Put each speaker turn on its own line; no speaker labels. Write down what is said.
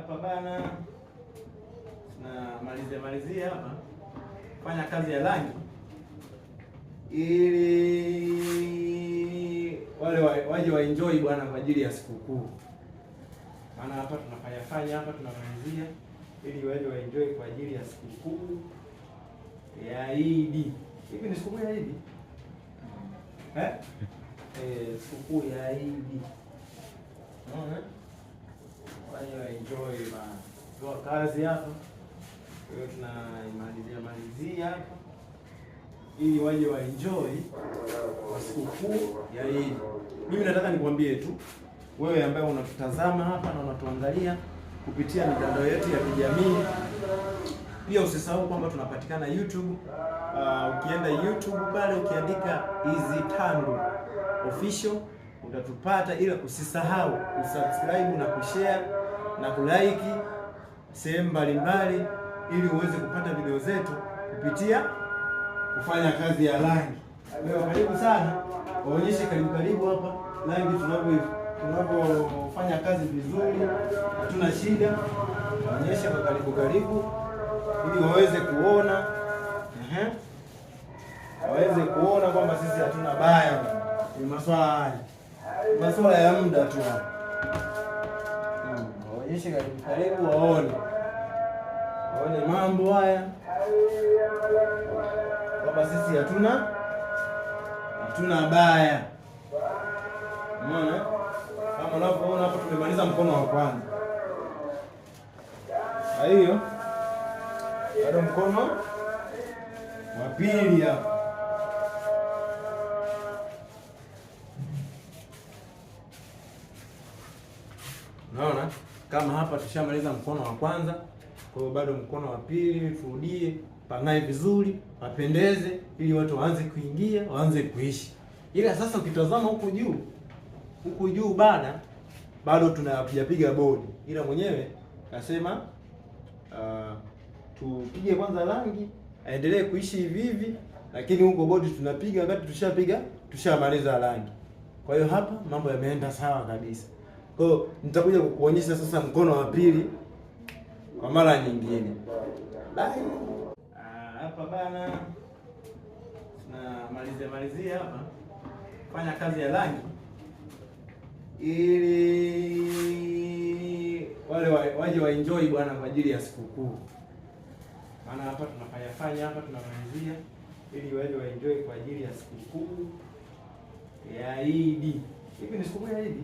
hapa bana, na malizia hapa fanya kazi ya rangi ili wale waje waenjoy bwana kwa ajili ya sikukuu. Maana hapa tunafanya hapa tunamalizia ili waje waenjoy kwa ajili ya sikukuu ya Idi. Hivi ni sikukuu ya Idi? Sikukuu ya Idi. Unaona? Waje waenjoy bana. Kwa kazi hapa. Kwa hiyo tunamalizia hapa ili waje waenjoy kwa sikukuu ya Idi. Mimi nataka nikwambie tu wewe ambaye unatutazama hapa na unatuangalia kupitia mitandao yetu ya kijamii, pia usisahau kwamba tunapatikana YouTube. Ukienda YouTube pale ukiandika Easy Tando Official utatupata, ila usisahau kusubscribe na kushare na kulike sehemu mbalimbali ili uweze kupata video zetu kupitia kufanya kazi ya rangi. Leo karibu sana, waonyeshe karibu hapa rangi tunavyofanya kazi vizuri, hatuna shida. Waonyeshe kwa karibu ili waweze kuona waweze kuona kwamba sisi hatuna baya. Ni masuala ya muda tu. Waonyeshe karibu waone mambo haya kwamba sisi hatuna baya. Umeona? Kama unavyoona hapo tumemaliza mkono wa kwanza. Kwa hiyo bado mkono wa pili hapa. Unaona? Kama hapa tushamaliza mkono wa kwanza, kwa hiyo bado mkono wa pili turudie, pangae vizuri, wapendeze ili watu waanze kuingia, waanze kuishi. Ila sasa ukitazama huku juu bado tunapiga bodi. Ila mwenyewe nasema tupige kwanza rangi, aendelee kuishi hivi, lakini huko bodi tunapiga wakati tushamaliza rangi. Kwa hiyo hapa mambo yameenda sawa kabisa. Kwa hiyo nitakuja kukuonyesha sasa mkono wa pili kwa mara nyingine. Bye. Hapa bana, na malizia hapa fanya kazi ya rangi ili wale waje waenjoy bwana kwa ajili ya sikukuu. Maana hapa tunafanya hapa tunamalizia ili waje waenjoy kwa ajili ya sikukuu ya Idi. Hivi ni sikukuu ya Idi?